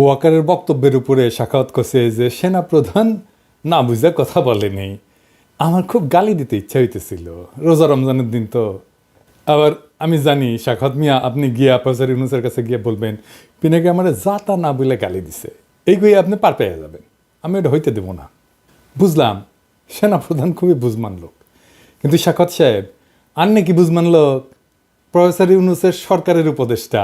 ওয়াকারের বক্তব্যের উপরে সাখাওয়াত করছে যে সেনাপ্রধান না বুঝে কথা বলেনি। আমার খুব গালি দিতে ইচ্ছা হইতেছিল, রোজা রমজানের দিন তো। আবার আমি জানি সাখাওয়াত মিয়া আপনি গিয়া প্রফেসর ইউনূসের কাছে গিয়ে বলবেন পিনাকি আমার যা তা না বলে গালি দিছে, এইগুলি আপনি পার পেয়ে যাবেন, আমি ওটা হইতে দেবো না। বুঝলাম সেনাপ্রধান খুবই বুঝমান লোক, কিন্তু সাখাওয়াত সাহেব আর নাকি বুঝমান লোক প্রফেসর ইউনূসের সরকারের উপদেষ্টা।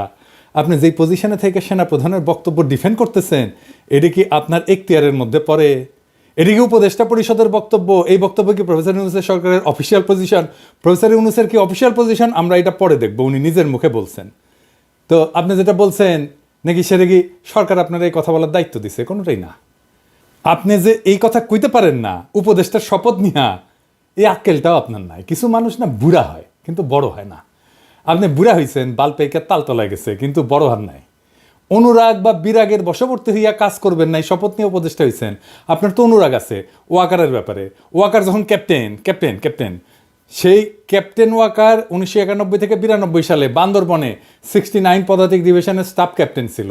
আপনি যেই পজিশনে থেকে সেনাপ্রধানের বক্তব্য ডিফেন্ড করতেছেন, এটা কি আপনার এখতিয়ারের মধ্যে পড়ে? এটা কি উপদেষ্টা পরিষদের বক্তব্য? এই বক্তব্য কি প্রফেসর ইউনূসের সরকারের অফিসিয়াল পজিশন? প্রফেসর ইউনূসের কি অফিসিয়াল পজিশন? আমরা এটা পরে দেখবো, উনি নিজের মুখে বলছেন। তো আপনি যেটা বলছেন নাকি সেটা কি সরকার আপনার এই কথা বলার দায়িত্ব দিছে? কোনোটাই না। আপনি যে এই কথা কইতে পারেন না উপদেষ্টার শপথ নিয়া, এই আক্কেলটাও আপনার নাই। কিছু মানুষ না বুড়া হয় কিন্তু বড় হয় না। আপনি বুড়া হয়েছেন, বাল পেকে তালতলায় গেছে, কিন্তু বড় হার নাই। অনুরাগ বা বিরাগের বশবর্তী হইয়া কাজ করবেন নাই, শপথ নিয়ে উপদেষ্টা হয়েছেন। আপনার তো অনুরাগ আছে ওয়াকারের ব্যাপারে। ওয়াকার যখন ক্যাপ্টেন সেই ক্যাপ্টেন ওয়াকার 1991 থেকে 92 সালে বান্দরবনে 69 পদাতিক ডিভিশনের স্টাফ ক্যাপ্টেন ছিল।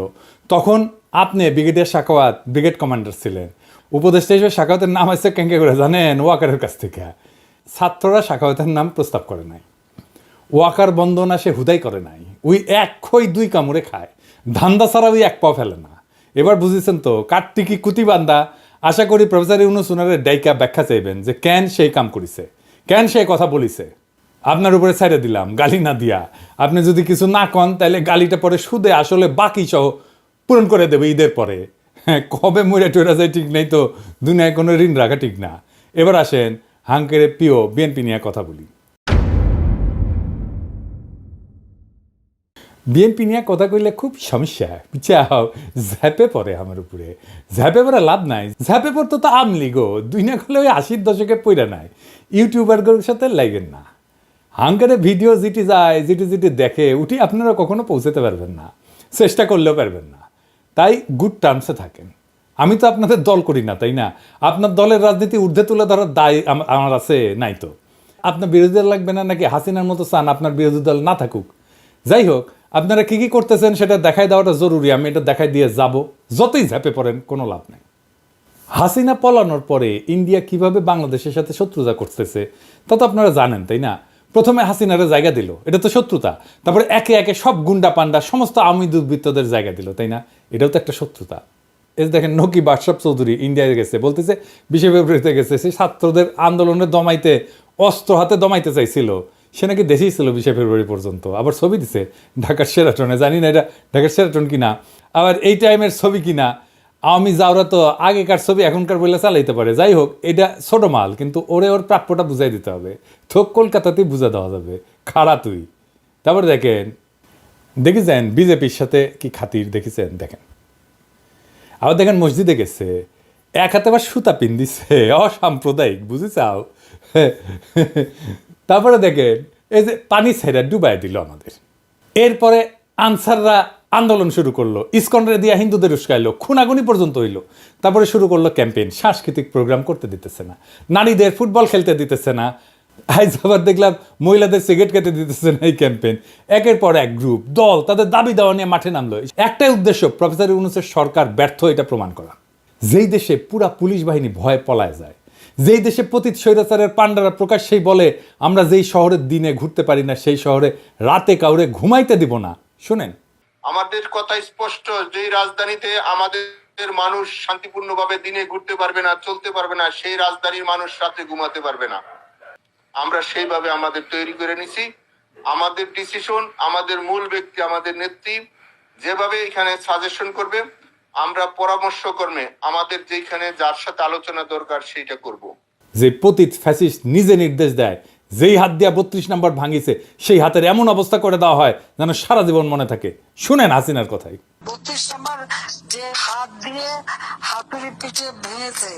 তখন আপনি ব্রিগেডিয়ার সাখাওয়াত ব্রিগেড কমান্ডার ছিলেন। উপদেষ্টা হিসেবে সাখাওয়াতের নাম আসছে কেঙ্কে করে জানেন? ওয়াকারের কাছ থেকে। ছাত্ররা সাখাওয়াতের নাম প্রস্তাব করে নাই। ওয়াকার বন্দনা সে হুদাই করে নাই। ওই এক খই দুই কামড়ে খায়, ধান্দা ছাড়া ওই এক পাও ফেলে না। এবার বুঝেছেন তো কাটটিকি কুতিবান্দা। আশা করি প্রফেসর ইউনূস উনারে ডাইকা ব্যাখ্যা চাইবেন যে কেন সেই কাম করিছে, কেন সেই কথা বলিছে। আপনার উপরে ছাইড়ে দিলাম গালি না দিয়া। আপনি যদি কিছু না কন তাহলে গালিটা পরে সুদে আসলে বাকি সহ পূরণ করে দেবে ঈদের পরে। হ্যাঁ, কবে মরে টরে যায় ঠিক নেই তো, দুনিয়ায় কোনো ঋণ রাখা ঠিক না। এবার আসেন হাঙ্কেরে প্রিয় বিএনপি নিয়ে কথা বলি। বিএনপি নিয়ে কথা কইলে খুব সমস্যা, পিছাও ঝ্যাপে পড়ে আমার উপরে। ঝ্যাপে পড়ে লাভ নাই, ঝ্যাপে পড়তো তো আমলি গো। দুই না করলে ওই 80-র দশকে পড়ে নাই। ইউটিউবারগুলোর সাথে লাগেন না। হাঙ্কারে ভিডিও যেটি দেখে উঠি আপনারা কখনো পৌঁছাতে পারবেন না, চেষ্টা করলেও পারবেন না। তাই গুড টার্মসে থাকেন। আমি তো আপনাদের দল করি না, তাই না? আপনার দলের রাজনীতি ঊর্ধ্বে তুলে ধরার দায় আমার আছে নাই তো? আপনার বিরোধী দল লাগবে না নাকি হাসিনার মতো চান আপনার বিরোধী দল না থাকুক? যাই হোক, আপনারা কি কি করতেছেন সেটা দেখাই দেওয়াটা জরুরি। আমি এটা দেখাই দিয়ে যাব, যতই ঝাঁপে পড়েন কোনো লাভ নেই। হাসিনা পলানোর পরে ইন্ডিয়া কিভাবে বাংলাদেশের সাথে শত্রুতা করতেছে তা তো আপনারা জানেন, তাই না? প্রথমে হাসিনারে জায়গা দিল, এটা তো শত্রুতা। তারপরে একে একে সব গুন্ডা পান্ডা সমস্ত আওয়ামী দুর্বৃত্তদের জায়গা দিল, তাই না? এটাও তো একটা শত্রুতা। এই দেখেন নকিব আশরাফ চৌধুরী ইন্ডিয়ায় গেছে, বলতেছে 20 ফেব্রুয়ারিতে গেছে, সেই ছাত্রদের আন্দোলনে দমাইতে অস্ত্র হাতে দমাইতে চাইছিল। সে নাকি দেশেই ছিল 20 ফেব্রুয়ারি পর্যন্ত। আবার ছবি দিছে ঢাকার সেরাটনে, জানি না এটা ঢাকার সেরাটন কিনা, আবার এই টাইমের ছবি কিনা। আওয়ামী যাওরা তো আগেকার ছবি এখনকার বলে চালাইতে পারে। যাই হোক, এটা ছোট মাল, কিন্তু ওরে ওর প্রাপ্যটা বুঝাই দিতে হবে। থোক কলকাতাতেই বুঝা দেওয়া যাবে, খাড়া তুই। তারপরে দেখেছেন বিজেপির সাথে কি খাতির দেখেছেন? দেখেন আবার দেখেন মসজিদে গেছে, এক হাতে আবার সুতা পিন দিছে, অসাম্প্রদায়িক, বুঝে চাও? তারপরে দেখেন এই যে পানি ছেড়ে ডুবাই দিল আমাদের। এরপরে আনসাররা আন্দোলন শুরু করলো, ইসকনরে দিয়া হিন্দুদের উস্কাইলো, খুনাগুনি পর্যন্ত হইলো। তারপরে শুরু করলো ক্যাম্পেইন, সাংস্কৃতিক প্রোগ্রাম করতে দিতেছে না, নারীদের ফুটবল খেলতে দিতেছে না। আজ আবার দেখলাম মহিলাদের সিগারেট খেতে দিতেছে না। এই ক্যাম্পেইন একের পর এক গ্রুপ দল তাদের দাবি দেওয়া নিয়ে মাঠে নামলো। একটাই উদ্দেশ্য, প্রফেসর ইউনূসের সরকার ব্যর্থ এটা প্রমাণ করা। যেই দেশে পুরা পুলিশ বাহিনী ভয়ে পলায় যায়, যেই দেশে পতিত স্বৈরাচারের পান্ডারা প্রকাশ্যেই বলে আমরা যেই শহরের দিনে ঘুরতে পারি না সেই শহরে রাতে কাউরে ঘুমাইতে দিব না। শুনেন, আমাদের কথা স্পষ্ট, যেই রাজধানীতে আমাদের মানুষ শান্তিপূর্ণভাবে দিনে ঘুরতে পারবে না, চলতে পারবে না, সেই রাজধানীর মানুষ রাতে ঘুমাতে পারবে না। আমরা সেইভাবে আমাদের তৈরি করে নিছি। আমাদের ডিসিশন, আমাদের মূল ব্যক্তি, আমাদের নেত্রী যেভাবে এখানে সাজেশন করবে, আমরা পরামর্শ কর্মে আমাদের যেখানে যার সাথে আলোচনা দরকার সেইটা করব। যে পতিত ফ্যাসিস্ট নিজে নির্দেশ দেয়, যেই হাত দিয়া 32 নম্বর ভাঙিছে সেই হাতের এমন অবস্থা করে দেওয়া হয় যেন সারা জীবন মনে থাকে। শুনেন হাসিনার কথাই। 32 নম্বর যে হাত দিয়ে হাতুড়ি পিঠে ভেঙেছে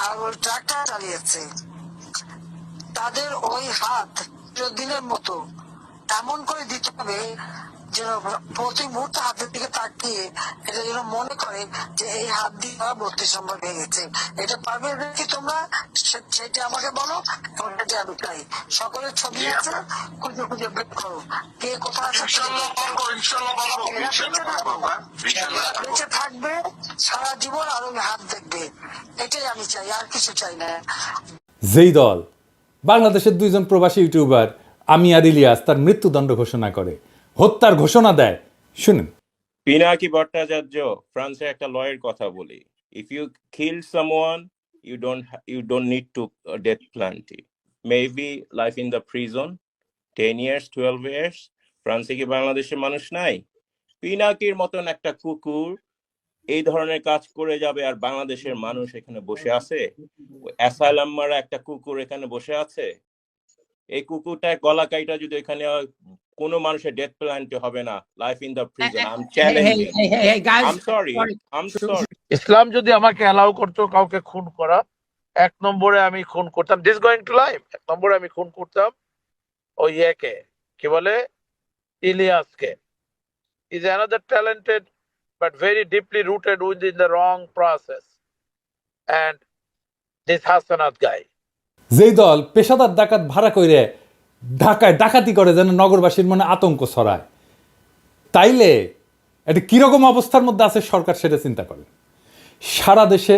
আর ওই ট্রাক্টর চালিয়েছে, তাদের ওই হাত দিনের মতো এমন করে দিতে হবে যেন প্রতি মুহূর্তে হাতের দিকে তাকিয়ে এটা যেন মনে করে যে এই হাত দিয়ে 32 নম্বর ভেঙেছে। এটা পারবে কি তোমরা? সেটা আমাকে বলো, সেটা আমি চাই। সকলের ছবি আছে, খুঁজে খুঁজে বের করো কে কোথায় আছে। বেঁচে থাকবে সারা জীবন আর ওই হাত দেখবে, এটাই আমি চাই, আর কিছু চাই না। যেই দল বাংলাদেশের দুইজন প্রবাসী ইউটিউবার আমি আর ইলিয়াস তার মৃত্যুদণ্ড ঘোষণা করে, হত্যার ঘোষণা দেয়, শুনেন। পিনাকি ভট্টাচার্য ফ্রান্সের একটা লয়ের কথা বলি, if you kill someone you don't need to death penalty, maybe life in the prison 10 years 12 years। ফ্রান্সে কি বাংলাদেশের মানুষ নাই? পিনাকির মতন একটা কুকুর এই ধরনের কাজ করে যাবে আর বাংলাদেশের মানুষ এখানে বসে আছে? অ্যাসাইলাম মারা একটা কুকুর এখানে বসে আছে, এই কুকুরটা গলা কাইটা যদি এখানে কোনো মানুষের ডেথ পেনাল্টি হবে না, life in the prison. I am challenging, I am sorry. Islam যদি আমাকে অ্যালাউ করতো কাউকে খুন করা, 1 নম্বরে আমি খুন করতাম, দিস গোয়িং টু লাইফ, 1 নম্বরে আমি খুন করতাম ওই ইয়েকে, কি বলে, ইলিয়াসকে। Is another talented but very deeply rooted within the wrong process, and this Hasanat guy. যেই দল পেশাদার ডাকাত ভাড়া করে ঢাকায় ডাকাতি করে যেন নগরবাসীর মনে আতঙ্ক ছড়ায়, তাইলে এটা কিরকম অবস্থার মধ্যে আছে সরকার সেটা চিন্তা করেন। সারা দেশে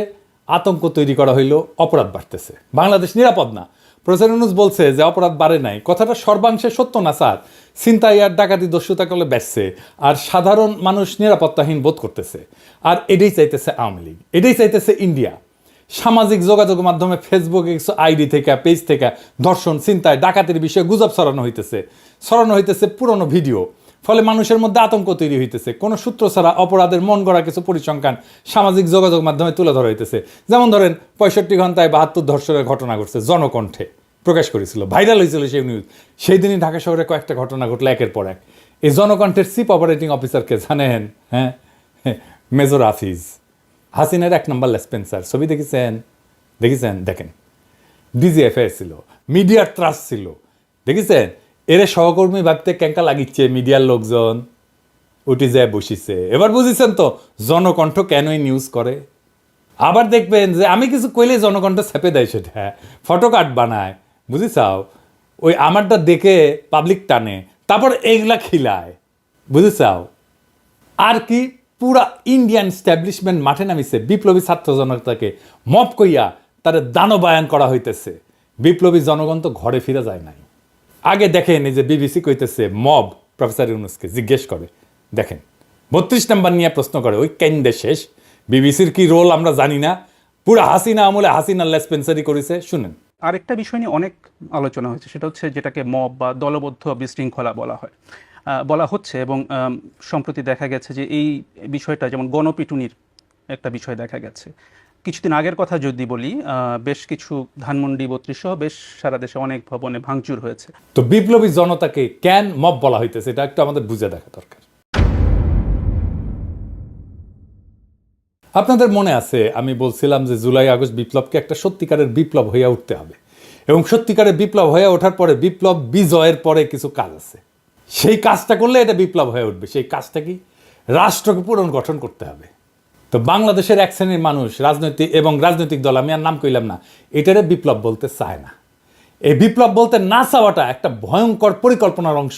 আতঙ্ক তৈরি করা হইলো, অপরাধ বাড়তেছে, বাংলাদেশ নিরাপদ না। প্রফেসর ইউনূস বলছে যে অপরাধ বাড়ে নাই, কথাটা সর্বাংশে সত্য না স্যার। ছিনতাই আর ডাকাতি দস্যুতা করলে বেচছে, আর সাধারণ মানুষ নিরাপত্তাহীন বোধ করতেছে। আর এটাই চাইতেছে আওয়ামী লীগ, এটাই চাইতেছে ইন্ডিয়া। সামাজিক যোগাযোগ মাধ্যমে ফেসবুকে কিছু আইডি থেকে পেজ থেকে ধর্ষণ, ছিনতাই, ডাকাতির বিষয়ে গুজব ছড়ানো হইতেছে পুরনো ভিডিও। ফলে মানুষের মধ্যে আতঙ্ক তৈরি হইতেছে। কোনো সূত্র ছাড়া অপরাধের মন গড়া কিছু পরিসংখ্যান সামাজিক যোগাযোগ মাধ্যমে তুলে ধরা হইতেছে। যেমন ধরেন 65 ঘন্টায় 72 ধর্ষণের ঘটনা ঘটছে, জনকণ্ঠে প্রকাশ করেছিল, ভাইরাল হয়েছিল সেই নিউজ। সেই দিনই ঢাকা শহরে কয়েকটা ঘটনা ঘটলো একের পর এক। এই জনকণ্ঠের চিফ অপারেটিং অফিসারকে জানেন? হ্যাঁ, মেজর হাফিজ, হাসিনের 1 নম্বর লেসপেন্সার। ছবি দেখেছেন? দেখেন, ডিজিএফআই ছিল, মিডিয়ার ত্রাস ছিল, দেখেছেন? এরে সহকর্মী ভাবতে ক্যাঙ্কা লাগিচ্ছে মিডিয়ার লোকজন, উঠে যায় বসিছে। এবার বুঝেছেন তো জনকণ্ঠ কেনই নিউজ করে। আবার দেখবেন যে আমি কিছু কইলে জনকণ্ঠ ছেপে দেয়, সেটা ফটো কার্ড বানায়, বুঝেছাও? ওই আমারটা দেখে পাবলিক টানে, তারপর এইগুলা খিলায়, বুঝেছাও? আর কি পুরা ইন্ডিয়ান স্ট্যাবলিশমেন্ট মাঠে নামিছে, বিপ্লবী ছাত্র জনতাকে মব কইয়া তার দানবায়ন করা হইতেছে। বিপ্লবী জনগণ তো ঘরে ফিরে যায় নাই। আগে দেখেন এই যে বিবিসি কইতেছে মব প্রফেসর ইউনূসকে জিজ্ঞেস করে, দেখেন 32 নম্বর নিয়ে প্রশ্ন করে, ওই কেন্দ্রে শেষ। বিবিসির কি রোল আমরা জানি না, পুরা হাসিনা আমলে হাসিনা লেসপেন্সারি করেছে। শুনেন, আরেকটা বিষয় নিয়ে অনেক আলোচনা হয়েছে, সেটা হচ্ছে যেটাকে মব বা দলবদ্ধ বিশৃঙ্খলা বলা হচ্ছে। এবং সম্প্রতি দেখা গেছে যে এই বিষয়টা, যেমন গণপিটুনির একটা বিষয় দেখা গেছে। কিছুদিন আগের কথা যদি বলি, বেশ কিছু ধানমন্ডি 32 সহ বেশ সারা দেশে অনেক ভবনে ভাঙচুর হয়েছে। তো বিপ্লবী জনতাকে কেন মব বলা হইতেছে, এটা একটু আমাদের বুঝে দেখা দরকার। আপনাদের মনে আছে আমি বলছিলাম যে জুলাই আগস্ট বিপ্লবকে একটা সত্যিকারের বিপ্লব হয়ে উঠতে হবে, এবং সত্যিকারের বিপ্লব হয়ে ওঠার পরে বিপ্লব বিজয়ের পরে কিছু কাজ আছে, সেই কাজটা করলে এটা বিপ্লব হয়ে উঠবে। সেই কাজটা কি? রাষ্ট্রকে পুনর্গঠন করতে হবে। তো বাংলাদেশের এক শ্রেণীর মানুষ রাজনৈতিক দল, আমি আর নাম কইলাম না, এটারে বিপ্লব বলতে চায় না। এই বিপ্লব বলতে না চাওয়াটা একটা ভয়ঙ্কর পরিকল্পনার অংশ।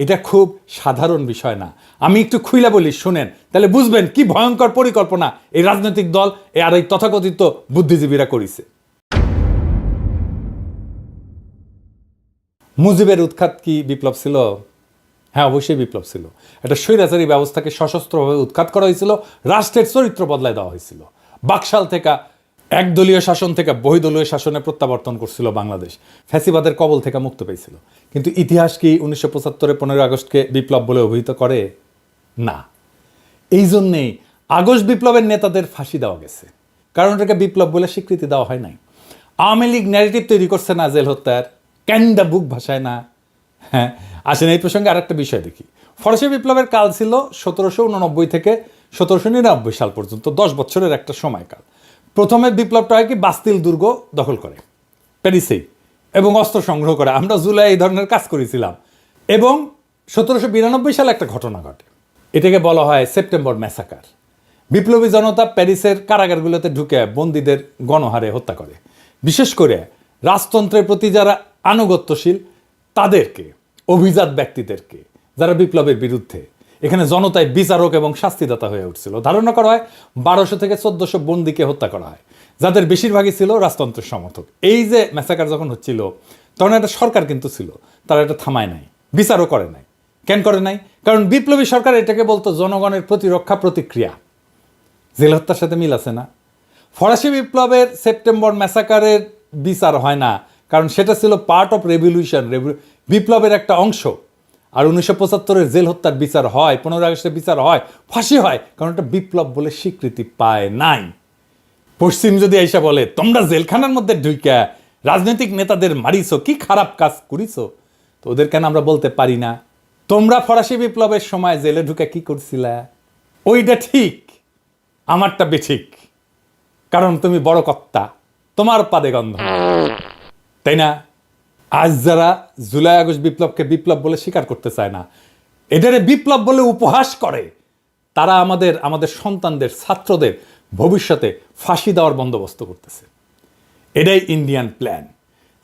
এটা খুব সাধারণ বিষয় না। আমি একটু খুইলা বলি, শুনেন, তাহলে বুঝবেন কি ভয়ঙ্কর পরিকল্পনা এই রাজনৈতিক দল আর এই তথাকথিত বুদ্ধিজীবীরা করেছে। মুজিবের উৎখাত কি বিপ্লব ছিল? হ্যাঁ, অবশ্যই বিপ্লব ছিল। একটা স্বৈরাচারী ব্যবস্থাকে সশস্ত্রভাবে উৎখাত করা হয়েছিল, রাষ্ট্রের চরিত্র বদলায় দেওয়া হয়েছিল। বাকশাল থেকে একদলীয় শাসন থেকে বহুদলীয় শাসনে প্রত্যাবর্তন করছিল বাংলাদেশ, ফ্যাসিবাদের কবল থেকে মুক্ত পেয়েছিল। কিন্তু ইতিহাস কি 1975 15 আগস্টকে বিপ্লব বলে অভিহিত করে? না। এই জন্যেই আগস্ট বিপ্লবের নেতাদের ফাঁসি দেওয়া গেছে, কারণ এটাকে বিপ্লব বলে স্বীকৃতি দেওয়া হয় নাই। আওয়ামী লীগ ন্যারেটিভ তৈরি করছে না জেল হত্যার, ক্যান্ডা বুক ভাষায় না। হ্যাঁ, আসেন এই প্রসঙ্গে আরেকটা বিষয় দেখি। ফরাসি বিপ্লবের কাল ছিল 1789 থেকে 1799 সাল পর্যন্ত, 10 বছরের একটা সময়কাল। প্রথমে বিপ্লবটা হয় কি, বাস্তিল দুর্গ দখল করে প্যারিসেই এবং অস্ত্র সংগ্রহ করে। আমরা জুলাই এই ধরনের কাজ করেছিলাম। এবং 1792 সালে একটা ঘটনা ঘটে, এটাকে বলা হয় সেপ্টেম্বর ম্যাসাকার। বিপ্লবী জনতা প্যারিসের কারাগারগুলোতে ঢুকে বন্দীদের গণহারে হত্যা করে। বিশেষ করে রাজতন্ত্রের প্রতি যারা আনুগত্যশীল তাদেরকে, অভিজাত ব্যক্তিদেরকে, যারা বিপ্লবের বিরুদ্ধে। এখানে জনতায় বিচারক এবং শাস্তিদাতা হয়ে উঠছিল। ধারণা করা হয় 1200 থেকে 1400 বন্দীকে হত্যা করা হয়, যাদের বেশিরভাগই ছিল রাজতন্ত্রের সমর্থক। এই যে ম্যাসাকার যখন হচ্ছিল তখন একটা সরকার কিন্তু ছিল, তারা এটা থামায় নাই, বিচারও করে নাই। কেন করে নাই? কারণ বিপ্লবী সরকার এটাকে বলতো জনগণের প্রতিরক্ষা প্রতিক্রিয়া। জেল হত্যার সাথে মিল আছে না? ফরাসি বিপ্লবের সেপ্টেম্বর ম্যাসাকারের বিচার হয় না, কারণ সেটা ছিল পার্ট অফ রেভলিউশন, বিপ্লবের একটা অংশ। আর 1975-এর জেল হত্যার বিচার হয়, 15 আগস্টের বিচার হয়, ফাঁসি হয়, কারণ এটা বিপ্লব বলে স্বীকৃতি পায় নাই। পশ্চিম যদি এসে বলে তোমরা জেলখানার মধ্যে ঢুইকা রাজনৈতিক নেতাদের মারিছো, কি খারাপ কাজ করিছো, তো ওদের কেন আমরা বলতে পারি না তোমরা ফরাসি বিপ্লবের সময় জেলে ঢুকে কি করছিলা? ওইটা ঠিক, আমারটা বেঠিক, কারণ তুমি বড় কর্তা, তোমার পাদে গন্ধ, তাই না? আজ যারা জুলাই আগস্ট বিপ্লবকে বিপ্লব বলে স্বীকার করতে চায় না, এটারে বিপ্লব বলে উপহাস করে, তারা আমাদের সন্তানদের, ছাত্রদের ভবিষ্যতে ফাঁসি দেওয়ার বন্দোবস্ত করতেছে। এটাই ইন্ডিয়ান প্ল্যান।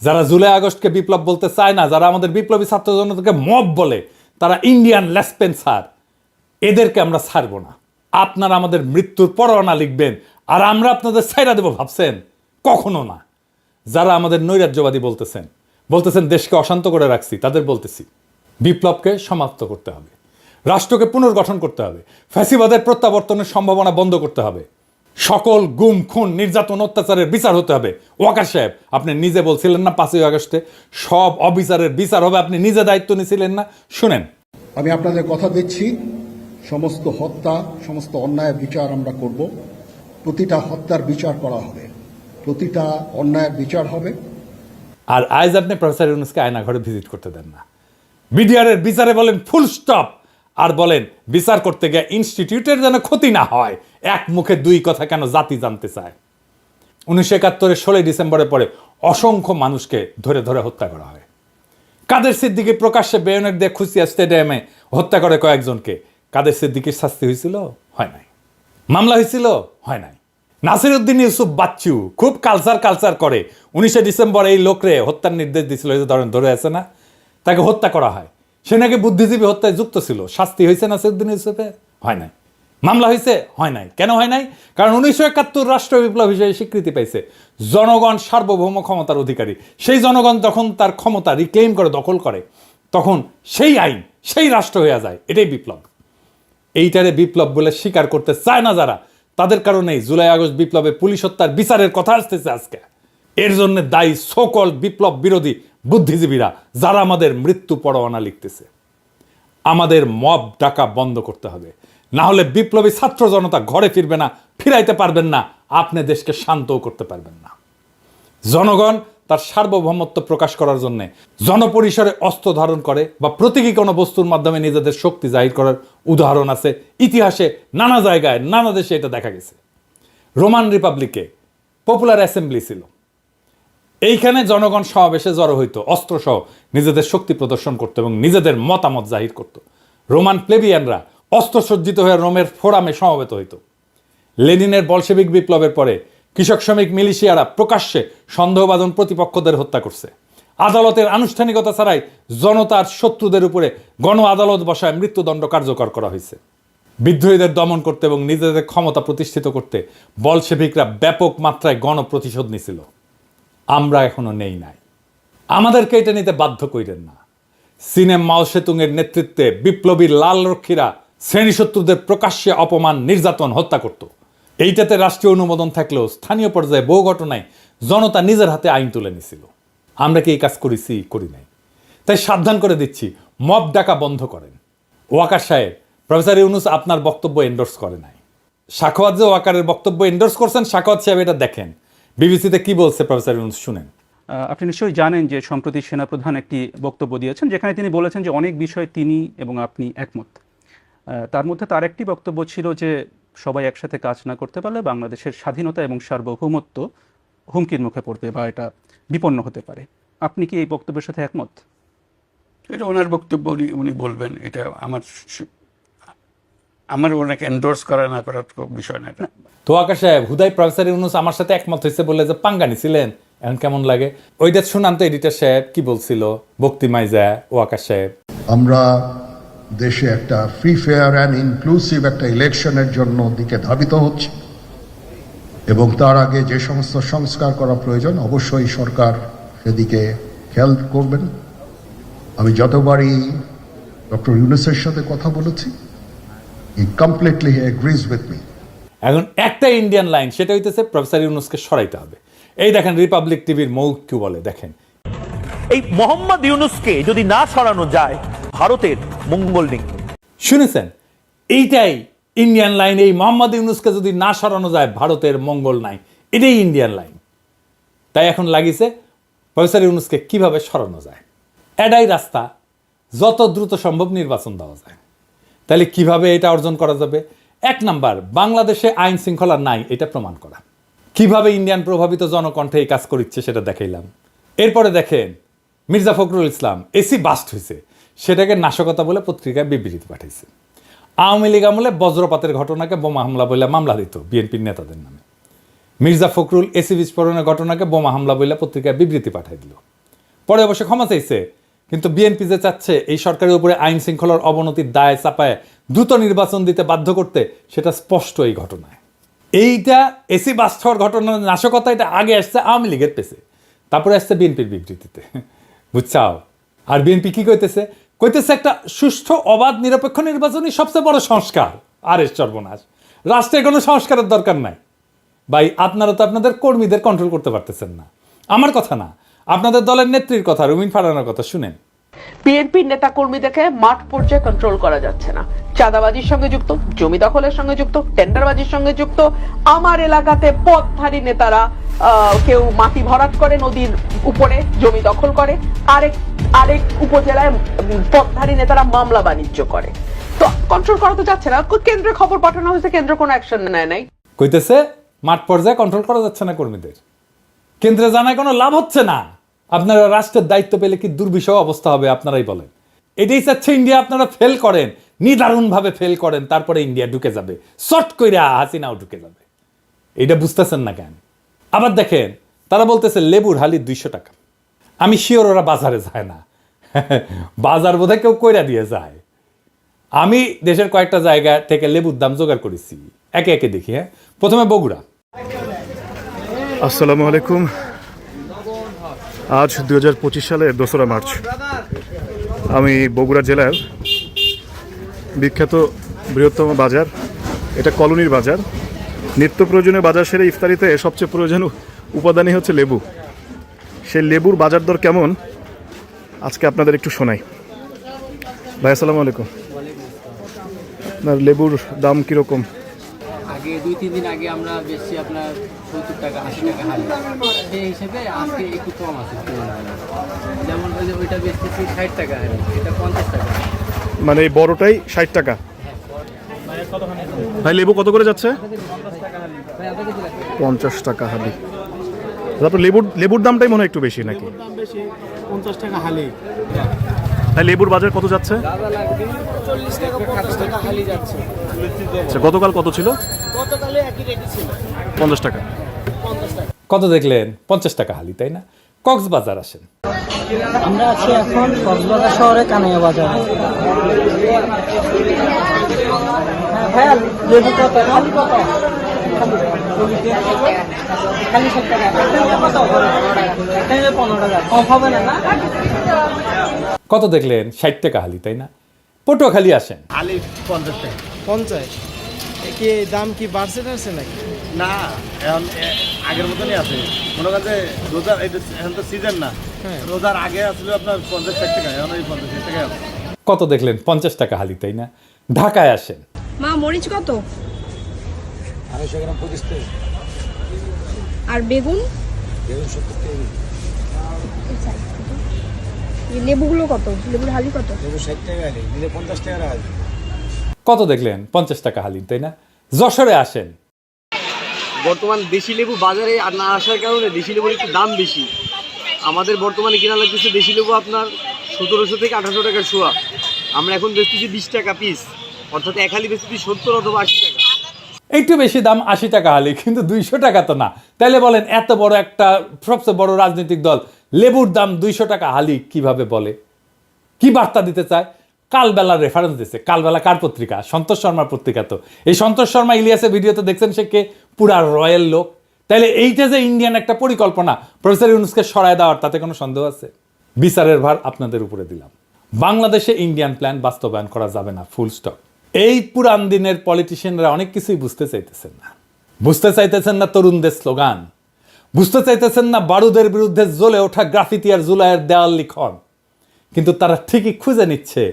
যারা জুলাই আগস্টকে বিপ্লব বলতে চায় না, যারা আমাদের বিপ্লবী ছাত্র জনতাকে মব বলে, তারা ইন্ডিয়ান লেসপেন্সার। এদেরকে আমরা ছাড়ব না। আপনারা আমাদের মৃত্যুর পরোয়ানা লিখবেন আর আমরা আপনাদের ছাইরা দেব ভাবছেন? কখনো না। যারা আমাদের নৈরাজ্যবাদী বলতেছেন দেশকে অশান্ত করে রাখছি, তাদের বলতেছি বিপ্লবকে সমাপ্ত করতে হবে, রাষ্ট্রকে পুনর্গঠন করতে হবে, ফ্যাসিবাদের প্রত্যাবর্তনের সম্ভাবনা বন্ধ করতে হবে, সকল গুম খুন নির্যাতন অত্যাচারের বিচার হতে হবে। ওয়াকার সাহেব, আপনি নিজে বলছিলেন না 5ই আগস্টে সব অবিচারের বিচার হবে, আপনি নিজে দায়িত্ব নিয়েছিলেন না? শুনেন, আমি আপনাদের কথা দিচ্ছি, সমস্ত হত্যা, সমস্ত অন্যায়ের বিচার আমরা করব। প্রতিটা হত্যার বিচার করা হবে, প্রতিটা অন্যায়ের বিচার হবে। আর আজ আপনি প্রফেসর ইউনূসকে আয়নাঘরে ভিজিট করতে দেন না। বিডিআরের বিচারে বলেন ফুল স্টপ, আর বলেন বিচার করতে গিয়ে ইনস্টিটিউটের যেন ক্ষতি না হয়। এক মুখে দুই কথা কেন জাতি জানতে চায়? 1971-এর 16 ডিসেম্বরের পরে অসংখ্য মানুষকে ধরে ধরে হত্যা করা হয়। কাদের সিদ্দিকী প্রকাশ্যে বেয়নেট দিয়ে খুশিয়া স্টেডিয়ামে হত্যা করে কয়েকজনকে। কাদের সিদ্দিকীর শাস্তি হয়েছিল? হয় নাই। মামলা হয়েছিল? হয় নাই। নাসিরউদ্দিন ইউসুফ বাচ্চু খুব কালচার করে, 19 ডিসেম্বর এই লোকরে হত্যার নির্দেশ দিয়েছিল, এই যে ধরে আছে না, তাকে হত্যা করা হয়। সে নাকি বুদ্ধিজীবী হত্যায় যুক্ত ছিল। শাস্তি হয়েছে নাসিরউদ্দিন ইউসুফের? হয় নাই। মামলা হয়েছে? হয় নাই। কেন হয় নাই? কারণ 1971 রাষ্ট্র বিপ্লব হিসেবে স্বীকৃতি পাইছে। জনগণ সার্বভৌম ক্ষমতার অধিকারী। সেই জনগণ যখন তার ক্ষমতা রিক্লেম করে, দখল করে, তখন সেই আইন, সেই রাষ্ট্র হয়ে যায়। এটাই বিপ্লব। এইটারে বিপ্লব বলে স্বীকার করতে চায় না যারা, তাদের কারণেই জুলাই আগস্ট বিপ্লবে পুলিশ হত্যার বিচারের কথা আসতেছে আজকে। এর জন্য দায়ী সকল বিপ্লব বিরোধী বুদ্ধিজীবীরা, যারা আমাদের মৃত্যু পরোয়ানা লিখতেছে। আমাদের মব ডাকা বন্ধ করতে হবে, না হলে বিপ্লবী ছাত্র জনতা ঘরে ফিরবে না, ফিরাইতে পারবেন না, আপনি দেশকে শান্তও করতে পারবেন না। জনগণ তার সার্বভৌমত্ব প্রকাশ করার জন্য জনপরিসরে অস্ত্র ধারণ করে বা প্রতীকী কোনো বস্তুর মাধ্যমে নিজেদের শক্তি জাহির করার উদাহরণ আছে ইতিহাসে। নানা জায়গায়, নানা দেশে এটা দেখা গেছে। রোমান রিপাবলিকে পপুলার অ্যাসেম্বলি ছিল, এইখানে জনগণ সমাবেশে জড়ো হইতো, অস্ত্রসহ নিজেদের শক্তি প্রদর্শন করতো এবং নিজেদের মতামত জাহির করত। রোমান প্লেবিয়ানরা অস্ত্রসজ্জিত হয়ে রোমের ফোরামে সমবেত হইত। লেনিনের বলশেবিক বিপ্লবের পরে কৃষক শ্রমিক মিলিশিয়ারা প্রকাশ্যে সন্দেহভাজন প্রতিপক্ষদের হত্যা করছে। আদালতের আনুষ্ঠানিকতা ছাড়াই জনতার শত্রুদের উপরে গণ আদালত বসায় মৃত্যুদণ্ড কার্যকর করা হয়েছে। বিদ্রোহীদের দমন করতে এবং নিজেদের ক্ষমতা প্রতিষ্ঠিত করতে বলশেভিকরা ব্যাপক মাত্রায় গণপ্রতিশোধ নিছিল। আমরা এখনো নেই নাই। আমাদেরকে এটা নিতে বাধ্য কইরেন না। সিনেম মাও সেতুংয়ের নেতৃত্বে বিপ্লবী লাল রক্ষীরা শ্রেণীশত্রুদের প্রকাশ্যে অপমান, নির্যাতন, হত্যা করত। এইটাতে রাষ্ট্রীয় অনুমোদন থাকলেও স্থানীয় পর্যায়ে বহু ঘটনায় জনতা নিজের হাতে আইন তুলে নিছিল। আমরা কি এই কাজ করেছি? করি নাই। তাই সাবধান করে দিচ্ছি, মব ডাকা বন্ধ করেন। ওয়াকার সাহেব, প্রফেসর ইউনূস আপনার বক্তব্য এন্ডোর্স করে নাই। সাখাওয়াত যে ওয়াকারের বক্তব্য এন্ডোর্স করছেন, সাখাওয়াত সাহেব এটা দেখেন বিবিসিতে কি বলছে প্রফেসর ইউনূস, শুনেন। আপনি নিশ্চয়ই জানেন যে সম্প্রতি সেনাপ্রধান একটি বক্তব্য দিয়েছেন, যেখানে তিনি বলেছেন যে অনেক বিষয়ে তিনি এবং আপনি একমত। তার মধ্যে তার একটি বক্তব্য ছিল যে সবাই একসাথে কাজ না করতে পারলে বাংলাদেশের স্বাধীনতা এবং সার্বভৌমত্ব হুমকির মুখে পড়বে বা এটা বিপন্ন হতে পারে। আপনি কি এই বক্তব্যের সাথে একমত? এটা ওনার বক্তব্য, উনি বলবেন। এটা আমার ওনাকে এন্ডোর্স করা না করার বিষয় না। এটা তো ওয়াকার সাহেব, হুদাই প্রফেসর ইউনূস আমার সাথে একমত হয়েছে বলে যে পাঙ্গা নিছিলেন, এখন কেমন লাগে? ওইটা শুনান তো এডিটর সাহেব কি বলছিল বক্তিমায় যায়। ওয়াকার সাহেব, আমরা দেশে একটা ফ্রি ফেয়ার অ্যান্ড ইনক্লুসিভ একটা ইলেকশনের জন্য দিকে ধাবিত হচ্ছে এবং তার আগে যে সমস্ত সংস্কার করা প্রয়োজন অবশ্যই সরকার সেদিকে খেয়াল করবেন। আমি যতবারই ডক্টর ইউনূসের সাথে কথা বলেছি, হি কমপ্লিটলি এগ্রিজ উইথ মি। এখন একটা ইন্ডিয়ান লাইন, সেটা হইতেছে প্রফেসর ইউনূসকে সরাইতে হবে। এই দেখেন রিপাবলিক টিভির মৌখ কি বলে, দেখেন। এই মোহাম্মদ ইউনূসকে যদি না সরানো যায় ভারতের মঙ্গল নেই। শুনেছেন, এইটাই ইন্ডিয়ান লাইন। এই মোহাম্মদ ইউনূসকে যদি না সরানো যায় ভারতের মঙ্গল নাই, এটাই ইন্ডিয়ান লাইন। তাই এখন লাগিছে প্রফেসর ইউনূসকে কিভাবে সরানো যায়, এটাই রাস্তা, যত দ্রুত সম্ভব নির্বাচন দেওয়া যায়। তাহলে কিভাবে এটা অর্জন করা যাবে? 1 নাম্বার, বাংলাদেশে আইন শৃঙ্খলা নাই এটা প্রমাণ করা। কিভাবে ইন্ডিয়ান প্রভাবিত জনকণ্ঠে এই কাজ করিচ্ছে সেটা দেখাইলাম। এরপরে দেখেন মির্জা ফখরুল ইসলাম এসি বাস্ট হয়েছে, সেটাকে নাশকতা বলে পত্রিকায় বিবৃতি পাঠাইছে। আওয়ামী লীগ আমলে বজ্রপাতের ঘটনাকে বোমা হামলা বলে মামলা দিত বিএনপির নেতাদের নামে। মির্জা ফখরুল এসি বিস্ফোরণের ঘটনাকে বোমা হামলা বলে পত্রিকায় বিবৃতি পাঠাই দিল। পরে অবশ্য ক্ষমা চাইছে, কিন্তু বিএনপি যে চাচ্ছে এই সরকারের উপরে আইন শৃঙ্খলার অবনতির দায় চাপায় দ্রুত নির্বাচন দিতে বাধ্য করতে, সেটা স্পষ্ট এই ঘটনায়। এইটা এসি বাস্ট হওয়ার ঘটনার নাশকতা, এটা আগে আসছে আওয়ামী লীগের পেছে, তারপরে আসছে বিএনপির বিবৃতিতে, বুঝছাও। আর বিএনপি কি কইতেছে? কইতেছে একটা সুষ্ঠু অবাধ নিরপেক্ষ নির্বাচনই সবচেয়ে বড় সংস্কার। আরে সর্বনাশ, রাষ্ট্রে কোনো সংস্কারের দরকার নাই ভাই। আপনারা তো আপনাদের কর্মীদের কন্ট্রোল করতে পারতেছেন না। আমার কথা না, আপনাদের দলের নেত্রীর কথা, রুমিন ফারহানার কথা শুনেন। বিএনপির নেতা কর্মীদেরকে মাঠ পর্যায়ে কন্ট্রোল করা যাচ্ছে না। চাঁদাবাজির সঙ্গে যুক্ত, জমি দখলের সঙ্গে যুক্ত, টেন্ডারবাজির সঙ্গে যুক্ত। আমার এলাকাতে পথধারী নেতারা কেউ মাটি ভরাট করে নদীর উপরে জমি দখল করে, আরেক উপজেলায় পথধারী নেতারা মামলা বাণিজ্য করে। তো কন্ট্রোল করা তো যাচ্ছে না। কেন্দ্রে খবর পাঠানো হয়েছে, কেন্দ্র কোনো অ্যাকশন নেয় নাই। কইতেছে মাঠ পর্যায়ে কন্ট্রোল করা যাচ্ছে না কর্মীদের, কেন্দ্রে জানায় কোনো লাভ হচ্ছে না। আপনারা রাষ্ট্রের দায়িত্ব পেলে কি দুর্বিষহ অবস্থা হবে আপনারাই বলেন। এটাই চাচ্ছে ইন্ডিয়া আপনারা ফেল করেন, নিদারুণভাবে ফেল করেন, তারপরে ইন্ডিয়া ঢুকে যাবে, শর্ট কইরা হাসিনাও ঢুকে যাবে। এটা বুঝতেছেন না কেন? আবার দেখেন তারা বলতেছে লেবুর হালি 200 টাকা। আমি শিওর ওরা বাজারে যায় না, বাজার বোধহয় কেউ কইরা দিয়ে যায়। আমি দেশের কয়েকটা জায়গা থেকে লেবুর দাম জোগাড় করেছি, একে একে দেখি। হ্যাঁ, প্রথমে বগুড়া। আসসালামু আলাইকুম। আজ 2025 সালের 2রা মার্চ। আমি বগুড়া জেলার বিখ্যাত বৃহত্তম বাজার, এটা কলোনির বাজার। নিত্য প্রয়োজনীয় বাজার সেরে ইফতারিতে সবচেয়ে প্রয়োজনীয় উপাদানই হচ্ছে লেবু। সেই লেবুর বাজার দর কেমন আজকে আপনাদের একটু শোনাই। ভাই আসসালামু আলাইকুম। আপনার লেবুর দাম কীরকম? আগে 2-3 দিন আগে আমরা বেশি আপনার 70 টাকা 80 টাকা হালি, সেই হিসেবে আজকে একটু কম আছে। যেমন ওইটা বেচতেছি 60 টাকা হালি, এটা 50 টাকা। মানে এই বড়টাই 60 টাকা। ভাই লেবু কত করে যাচ্ছে? 50 টাকা হালি। তারপর লেবুর দামটাই মনে হয় একটু বেশি নাকি? 50 টাকা হালি। ভাই লেবুর বাজার কত যাচ্ছে? 40 টাকা 50 টাকা হালি যাচ্ছে। আচ্ছা, গতকাল কত ছিল? গতকালে একই রেটই ছিল, 50 টাকা। 50 টাকা। কত দেখলেন? 50 টাকা হালি, তাই না? কক্সবাজার আসেন। আমরা আছি এখন কক্সবাজার শহরে কানাইয়া বাজারে। ভাইয়া লেবু কত? খালি কত? খালি 60 টাকা। কত? 15 টাকা। কম হবে না? কত দেখলেন? 60 টাকা হালি, তাই না? পটুয়াখালী আসেন। হালি 50 টাকা। 50 কি দাম কি বাড়ছে টাড়ছে নাকি? না, এখন আগের মতনই আছে। মনে করেন যে রোজার এখন তো সিজন না, রোজার আগে আসলে আপনার 50-60 টাকা, এখন ওই 50 টাকা আছে। কত দেখলেন? 50 টাকা হালি, তাই না? ঢাকায় আসেন। মা মরিচ কত? 250 গ্রাম 25 টাকা। আর বেগুন? বেগুন 70 টাকা। এই লেবুগুলো কত? লেবুর হালি কত? লেবু 60 টাকা হালি, নিলে 50 টাকা হালি। কত দেখলেন? 50 টাকা হালি, তাই না? যশোরে আসেন। বর্তমান দেশি লেবু বাজারে আর না আসার কারণে দেশি লেবুর একটু দাম বেশি। আমাদের বর্তমানে কেনা লাগতেছে দেশি লেবু আপনার 1700 থেকে 1800 টাকার শোয়া। আমরা এখন বেচতেছি 20 টাকা পিস, অর্থাৎ এক হালি বেচতেছি 70 অথবা 80 টাকা। একটু বেশি দাম 80 টাকা হালি, কিন্তু 200 টাকা তো না। তাইলে বলেন এত বড় একটা সবচেয়ে বড় রাজনৈতিক দল লেবুর দাম 200 টাকা হালি কিভাবে বলে? কি বার্তা দিতে চায়? কালবেলা রেফারেন্স দিচ্ছে। কালবেলা কার পত্রিকা? সন্তোষ শর্মার পত্রিকা। তো এই সন্তোষ শর্মা ইলিয়াসের ভিডিওতে দেখছেন সে কে পুরা রয়্যাল লোক। তাইলে এইটা যে ইন্ডিয়ান একটা পরিকল্পনা প্রফেসর ইউনূসকে সরায় দেওয়ার, তাতে কোনো সন্দেহ আছে? বিচারের ভার আপনাদের উপরে দিলাম। বাংলাদেশে ইন্ডিয়ান প্ল্যান বাস্তবায়ন করা যাবে না, ফুল স্টপ। এই পুরান দিনের পলিটিশিয়ানরা অনেক কিছুই বুঝতে চাইতেছেন না। বুঝতে চাইতেছেন না তরুণদের স্লোগান, বুঝতে চাইতেছেন না বারুদের বিরুদ্ধে জ্বলে ওঠা গ্রাফিতি আর জুলাইয়ের দেওয়াল লিখন। কিন্তু তারা ঠিকই খুঁজে নিচ্ছে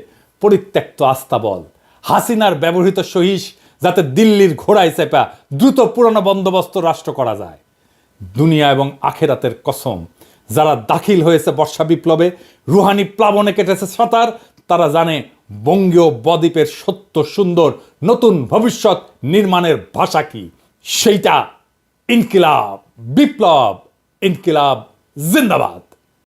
পরিত্যক্ত আস্তাবল, হাসিনার ব্যবহৃত সহিস, যাতে দিল্লির ঘোড়ায় চেপা দ্রুত পুরনো বন্দোবস্ত রাষ্ট্র করা যায়। দুনিয়া এবং আখেরাতের কসম, যারা দাখিল হয়েছে বর্ষা বিপ্লবে, রুহানি প্লাবনে কেটেছে সাঁতার, তারা জানে বঙ্গীয় বদ্বীপের সত্য সুন্দর নতুন ভবিষ্যৎ নির্মাণের ভাষা কি। সেইটা ইনকিলাব, বিপ্লব, ইনকিলাব জিন্দাবাদ।